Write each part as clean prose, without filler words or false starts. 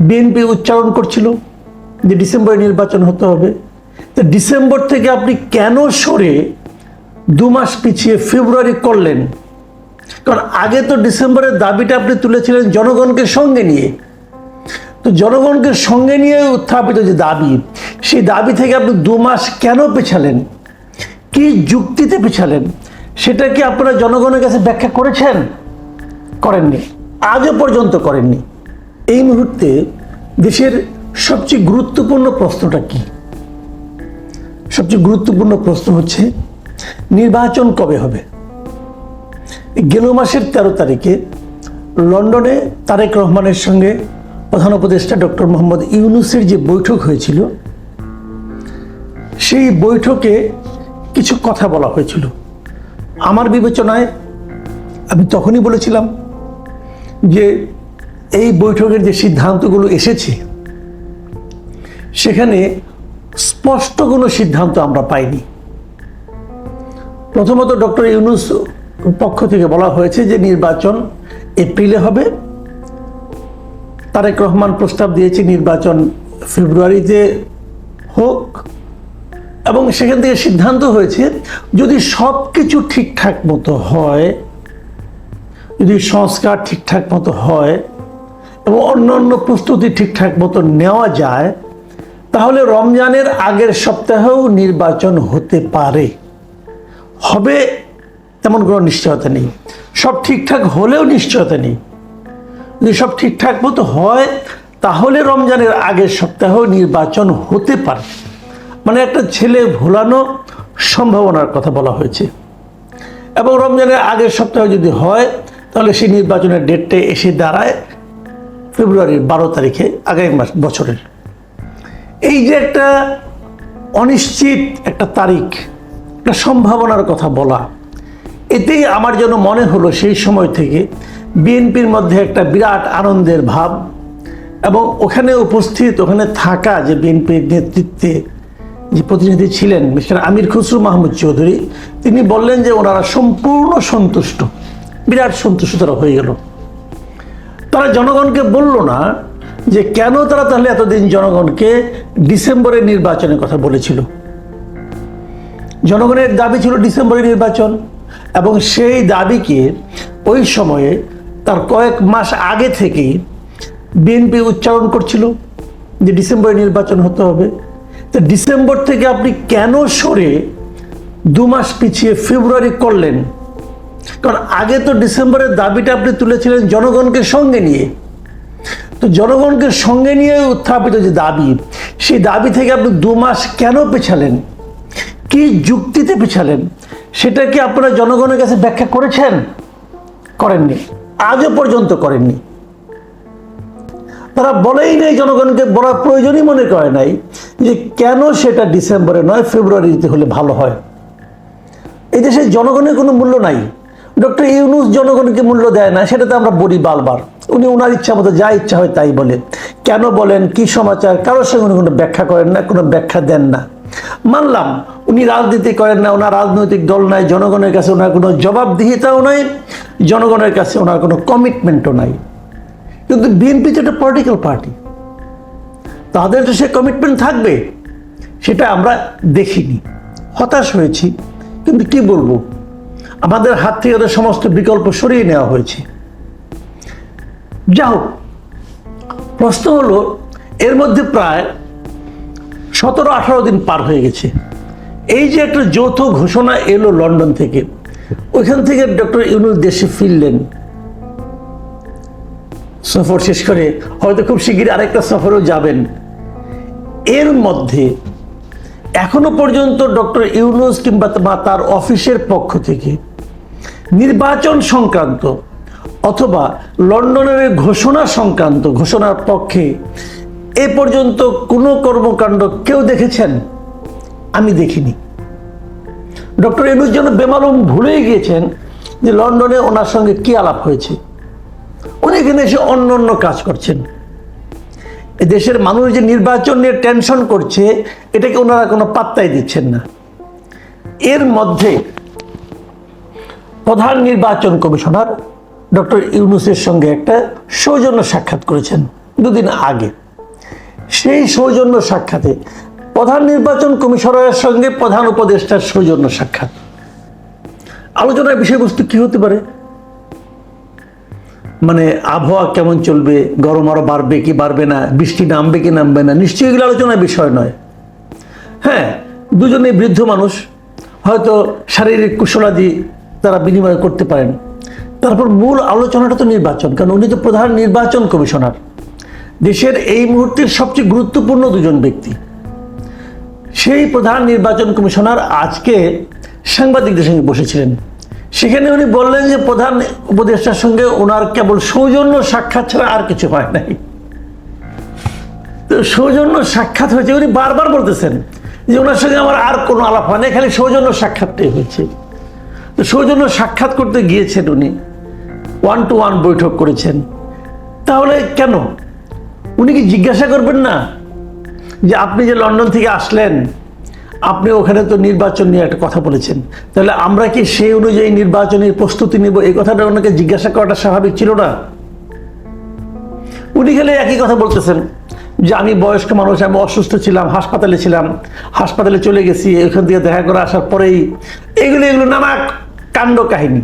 BNP উচ্চারণ করছিল যে ডিসেম্বরে নির্বাচন হতে হবে। তো ডিসেম্বর থেকে আপনি কেন সরে 2 মাস পিছিয়ে ফেব্রুয়ারি করলেন? কারণ আগে তো ডিসেম্বরের দাবিটা আপনি তুলেছিলেন জনগণকে সঙ্গে নিয়ে। তো জনগণকে সঙ্গে নিয়ে উত্থাপিত যে দাবি, সেই দাবি থেকে আপনি 2 মাস কেন পেছালেন? কি যুক্তিতে পেছালেন? সেটা কি আপনারা জনগণের কাছে ব্যাখ্যা করেছেন? করেননি, আজও পর্যন্ত করেননি। এই মুহূর্তে দেশের সবচেয়ে গুরুত্বপূর্ণ প্রশ্নটা কি? সবচেয়ে গুরুত্বপূর্ণ প্রশ্ন হচ্ছে নির্বাচন কবে হবে। গেল মাসের 13 তারিখে লন্ডনে তারেক রহমানের সঙ্গে প্রধান উপদেষ্টা ডক্টর মোহাম্মদ ইউনূসের যে বৈঠক হয়েছিল, সেই বৈঠকে কিছু কথা বলা হয়েছিল। আমার বিবেচনায় আমি তখনই বলেছিলাম যে এই বৈঠকের যে সিদ্ধান্তগুলো এসেছে, সেখানে স্পষ্ট কোনো সিদ্ধান্ত আমরা পাইনি। প্রথমত ডক্টর ইউনূস পক্ষ থেকে বলা হয়েছে যে নির্বাচন এপ্রিলে হবে। তারেক রহমান প্রস্তাব দিয়েছে নির্বাচন ফেব্রুয়ারিতে হোক, এবং সেখান থেকে সিদ্ধান্ত হয়েছে যদি সব কিছু ঠিকঠাক মতো হয়, যদি সংস্কার ঠিকঠাক মতো হয় এবং অন্যান্য প্রস্তুতি ঠিকঠাক মতো নেওয়া যায়, তাহলে রমজানের আগের সপ্তাহেও নির্বাচন হতে পারে। হবে তেমন কোনো নিশ্চয়তা নেই, সব ঠিকঠাক হলেও নিশ্চয়তা নেই। যদি সব ঠিকঠাক মতো হয় তাহলে রমজানের আগের সপ্তাহেও নির্বাচন হতে পারে। মানে একটা ছেলে ভোলানো সম্ভাবনার কথা বলা হয়েছে। এবং রমজানের আগের সপ্তাহে যদি হয় তাহলে সেই নির্বাচনের ডেটটা এসে দাঁড়ায় ফেব্রুয়ারির 12 তারিখে, আগামী মাস বছরের। এই যে একটা অনিশ্চিত একটা তারিখ, একটা সম্ভাবনার কথা বলা, এতেই আমার যেন মনে হলো সেই সময় থেকে বিএনপির মধ্যে একটা বিরাট আনন্দের ভাব। এবং ওখানে উপস্থিত, ওখানে থাকা যে বিএনপির নেতৃত্বে যে প্রতিনিধি ছিলেন মিস্টার আমির খসরু মাহমুদ চৌধুরী, তিনি বললেন যে ওনারা সম্পূর্ণ সন্তুষ্ট, বিরাট সন্তুষ্ট তারা হয়ে গেল। তারা জনগণকে বলল না যে কেন তারা তাহলে এতদিন জনগণকে ডিসেম্বরের নির্বাচনের কথা বলেছিল। জনগণের দাবি ছিল ডিসেম্বরের নির্বাচন, এবং সেই দাবিকে ওই সময়ে তার কয়েক মাস আগে থেকেই বিএনপি উচ্চারণ করছিল যে ডিসেম্বরে নির্বাচন হতে হবে। তো ডিসেম্বর থেকে আপনি কেন সরে 2 মাস পিছিয়ে ফেব্রুয়ারি করলেন? কারণ আগে তো ডিসেম্বরের দাবিটা আপনি তুলেছিলেন জনগণকে সঙ্গে নিয়ে। তো জনগণকে সঙ্গে নিয়ে উত্থাপিত যে দাবি, সেই দাবি থেকে আপনি 2 মাস কেন পেছালেন? কি যুক্তিতে পেছালেন? সেটা কি আপনারা জনগণের কাছে ব্যাখ্যা করেছেন? করেননি, আজও পর্যন্ত করেননি। তারা বলেই নেই, জনগণকে বলার প্রয়োজনই মনে করে নাই যে কেন সেটা ডিসেম্বরে নয় ফেব্রুয়ারিতে হলে ভালো হয়। এই দেশে জনগণের কোনো মূল্য নাই। ডক্টর ইউনূস জনগণকে মূল্য দেয় না, সেটা তো আমরা বলি বারবার। উনি ওনার ইচ্ছা মতো যা ইচ্ছা হয় তাই বলে। কেন বলেন, কি সমাচার, কারোর সঙ্গে উনি কোনো ব্যাখ্যা করেন না, কোনো ব্যাখ্যা দেন না। মানলাম উনি রাজনীতি করেন না, ওনার রাজনৈতিক দল নাই, জনগণের কাছে ওনার কোনো জবাবদিহিতাও নাই, জনগণের কাছে ওনার কোনো কমিটমেন্টও নাই। কিন্তু বিএনপি তো একটা পলিটিক্যাল পার্টি, তাদের তো সে কমিটমেন্ট থাকবে, সেটা আমরা দেখিনি। হতাশ হয়েছি, কিন্তু কি বলবো, আমাদের হাত থেকে ওদের সমস্ত বিকল্প সরিয়ে নেওয়া হয়েছে। যা হোক, প্রশ্ন হলো এর মধ্যে প্রায় 17-18 দিন পার হয়ে গেছে। এই যে একটা যৌথ ঘোষণা এলো লন্ডন থেকে, ওইখান থেকে ডক্টর ইউনূস দেশে ফিরলেন সফর শেষ করে, হয়তো খুব শিগগির আরেকটা সফরেও যাবেন। এর মধ্যে এখনো পর্যন্ত ডক্টর ইউনূস কিংবা তার অফিসের পক্ষ থেকে নির্বাচন সংক্রান্ত অথবা লন্ডনের ঘোষণা সংক্রান্ত ঘোষণার পক্ষে এ পর্যন্ত কোনো কর্মকাণ্ড কেউ দেখেছেন? আমি দেখিনি। ডক্টর ইউনূস যেন বেমালুম ভুলেই গিয়েছেন যে লন্ডনে ওনার সঙ্গে কি আলাপ হয়েছে। উনি এখানে এসে অন্য অন্য কাজ করছেন। দেশের মানুষ যে নির্বাচন নিয়ে টেনশন করছে, এটাকে ওনারা কোনো পাত্তাই দিচ্ছেন না। এর মধ্যে প্রধান নির্বাচন কমিশনার ডক্টর ইউনূসের সঙ্গে একটা সৌজন্য সাক্ষাৎ করেছেন দুদিন আগে। সেই সৌজন্য সাক্ষাতে প্রধান নির্বাচন কমিশনারের সঙ্গে প্রধান উপদেষ্টার সৌজন্য সাক্ষাৎ। আলোচনার বিষয়বস্তু কি হতে পারে? মানে আবহাওয়া কেমন চলবে, গরম আরো বাড়বে কি বাড়বে না, বৃষ্টি নামবে কি নামবে না, নিশ্চয়ই এগুলো আলোচনার বিষয় নয়। হ্যাঁ, দুজনেই বৃদ্ধ মানুষ, হয়তো শারীরিক কুশলাদি তারা বিনিময় করতে পারেন। তারপর মূল আলোচনাটা তো নির্বাচন, কারণ উনি তো প্রধান নির্বাচন কমিশনার, দেশের এই মুহূর্তের সবচেয়ে গুরুত্বপূর্ণ দুজন ব্যক্তি। সেই প্রধান নির্বাচন কমিশনার আজকে সাংবাদিকদের সঙ্গে বসেছিলেন। সেখানে উনি বললেন যে প্রধান উপদেষ্টার সঙ্গে ওনার কেবল সৌজন্য সাক্ষাৎ ছাড়া আর কিছু হয় নাই। তো সৌজন্য সাক্ষাৎ হয়েছে, উনি বারবার বলতেছেন যে ওনার সঙ্গে আমার আর কোনো আলাপ হয় না, খালি সৌজন্য সাক্ষাৎটাই হয়েছে। তো সৌজন্য সাক্ষাৎ করতে গিয়েছেন উনি, 1-to-1 বৈঠক করেছেন। তাহলে কেন উনি কি জিজ্ঞাসা করবেন না যে আপনি যে লন্ডন থেকে আসলেন, আপনি ওখানে তো নির্বাচন নিয়ে একটা কথা বলেছেন, তাহলে আমরা কি সেই অনুযায়ী নির্বাচনের প্রস্তুতি নিব? এই কথাটা ওনাকে জিজ্ঞাসা করাটা স্বাভাবিক ছিল না? উনি খেলে একই কথা বলতেছেন যে আমি বয়স্ক মানুষ, আমি অসুস্থ ছিলাম, হাসপাতালে ছিলাম, হাসপাতালে চলে গেছি, এখান থেকে দেখা করে আসার পরেই এগুলো নানা কাণ্ড কাহিনী।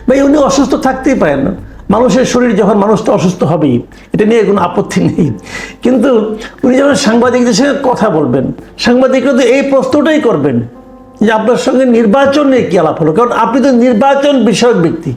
ভাই, উনি অসুস্থ থাকতেই পারেন, মানুষের শরীর যখন, মানুষ তো অসুস্থ হবেই, এটা নিয়ে কোনো আপত্তি নেই। কিন্তু উনি যখন সাংবাদিকদের সঙ্গে কথা বলবেন, সাংবাদিকরা তো এই প্রশ্নটাই করবেন যে আপনার সঙ্গে নির্বাচন নিয়ে কি আলাপ হলো, কারণ আপনি তো নির্বাচন বিষয়ক ব্যক্তি।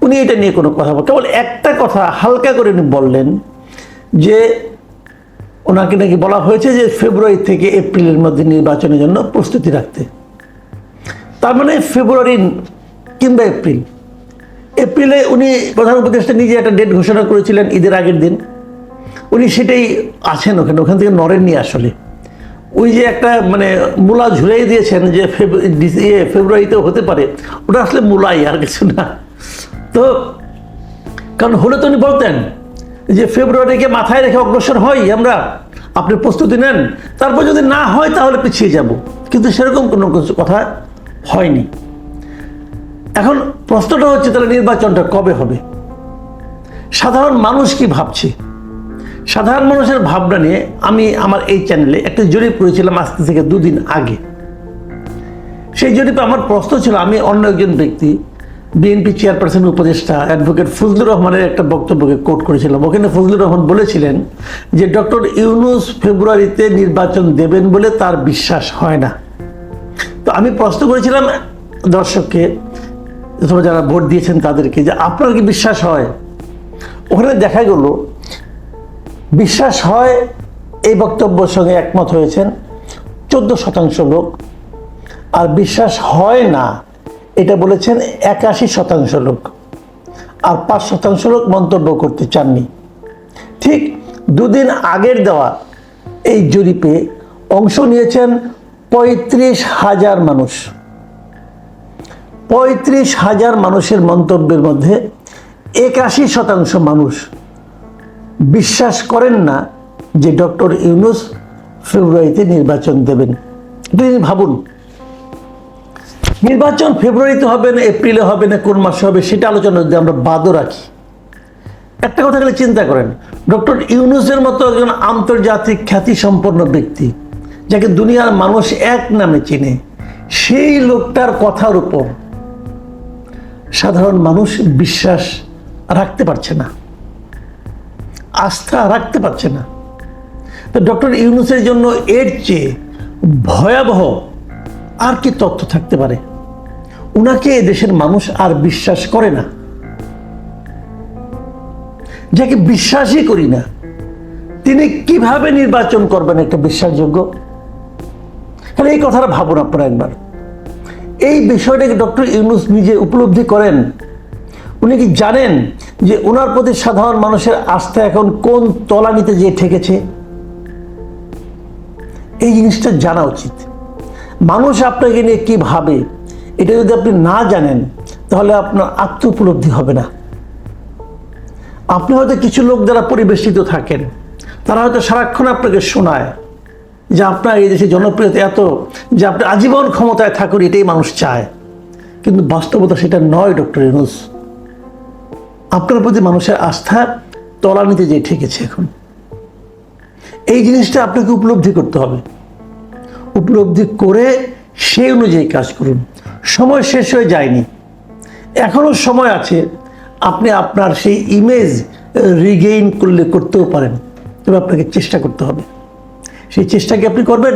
উনি এটা নিয়ে কোনো কথা বলেন, কেবল একটা কথা হালকা করে উনি বললেন যে ওনাকে নাকি বলা হয়েছে যে ফেব্রুয়ারি থেকে এপ্রিলের মধ্যে নির্বাচনের জন্য প্রস্তুতি রাখতে। তার মানে ফেব্রুয়ারি কিংবা এপ্রিলে উনি প্রধান উপদেষ্টা নিজে একটা ডেট ঘোষণা করেছিলেন ঈদের আগের দিন। উনি সেটাই আছেন ওখান থেকে নড়েননি আসলে। ওই যে একটা মানে মূলা ঝুলাই দিয়েছেন যে ফেব্রুয়ারিতেও হতে পারে, ওটা আসলে মূলাই, আর কিছু না। তো কারণ হলে তো উনি বলতেন যে ফেব্রুয়ারিকে মাথায় রেখে অগ্রসর হই আমরা, আপনি প্রস্তুতি নেন, তারপর যদি না হয় তাহলে পিছিয়ে যাব। কিন্তু সেরকম কোনো কথা হয়নি। এখন প্রশ্নটা হচ্ছে তাহলে নির্বাচনটা কবে হবে? সাধারণ মানুষ কি ভাবছে? সাধারণ মানুষের ভাবনা নিয়ে আমি আমার এই চ্যানেলে একটা জরিপ করেছিলাম আজ থেকে 2 দিন আগে। সেই জরিপে আমার প্রশ্ন ছিল, আমি অন্য একজন ব্যক্তি বিএনপি চেয়ারপারসন উপদেষ্টা অ্যাডভোকেট ফজলুর রহমানের একটা বক্তব্যকে কোট করেছিলাম। ওখানে ফজলুর রহমান বলেছিলেন যে ডক্টর ইউনূস ফেব্রুয়ারিতে নির্বাচন দেবেন বলে তার বিশ্বাস হয় না। তো আমি প্রশ্ন করেছিলাম দর্শককে অথবা যারা ভোট দিয়েছেন তাদেরকে যে আপনার কি বিশ্বাস হয়? ওখানে দেখা গেল বিশ্বাস হয় এই বক্তব্যের সঙ্গে একমত হয়েছেন 14% লোক, আর বিশ্বাস হয় না এটা বলেছেন 81% লোক, আর 5% লোক মন্তব্য করতে চাননি। ঠিক 2 দিন আগের দেওয়া এই জরিপে অংশ নিয়েছেন 35,000 মানুষ। 35,000 মানুষের মন্তব্যের মধ্যে 81% মানুষ বিশ্বাস করেন না যে ডক্টর ইউনূস ফেব্রুয়ারিতে নির্বাচন দেবেন। এটা ভাবুন, নির্বাচন ফেব্রুয়ারিতে হবে না এপ্রিলে হবে না কোন মাসে হবে সেটা আলোচনা যদি আমরা বাদও রাখি, একটা কথা গেলে চিন্তা করেন, ডক্টর ইউনূসের মতো একজন আন্তর্জাতিক খ্যাতিসম্পন্ন ব্যক্তি যাকে দুনিয়ার মানুষ এক নামে চিনে, সেই লোকটার কথার উপর সাধারণ মানুষ বিশ্বাস রাখতে পারছে না, আস্থা রাখতে পারছে না। তো ডক্টর ইউনূসের জন্য এর চেয়ে ভয়াবহ আর কি তথ্য থাকতে পারে? উনাকে দেশের মানুষ আর বিশ্বাস করে না, যাকে বিশ্বাসই করি না, তিনি কিভাবে নির্বাচন করবেন একটা বিশ্বাসযোগ্য? তাহলে এই কথাটা ভাবুন আপনারা একবার। এই বিষয়টাকে ডক্টর ইউনূস নিজে উপলব্ধি করেন? উনি কি জানেন যে ওনার প্রতি সাধারণ মানুষের আস্থা এখন কোন তলানিতে যে ঠেকেছে? এই জিনিসটা জানা উচিত। মানুষ আপনাকে নিয়ে কি ভাবে এটা যদি আপনি না জানেন তাহলে আপনার আত্ম উপলব্ধি হবে না। আপনি হয়তো কিছু লোক যারা পরিবেষ্টিত থাকেন তারা হয়তো সারাক্ষণ আপনাকে শোনায় যে আপনার এই দেশে জনপ্রিয়তা এত যে আপনি আজীবন ক্ষমতায় থাকুন, এটাই মানুষ চায়। কিন্তু বাস্তবতা সেটা নয়। ডক্টর ইউনূস, আপনার প্রতি মানুষের আস্থা তলানিতে যে ঠেকেছে এখন। এই জিনিসটা আপনাকে উপলব্ধি করতে হবে, উপলব্ধি করে সেই অনুযায়ী কাজ করুন। সময় শেষ হয়ে যায়নি, এখনো সময় আছে। আপনি আপনার সেই ইমেজ রিগেইন করতেও পারেন, তবে আপনাকে চেষ্টা করতে হবে। সেই চেষ্টা কি আপনি করবেন?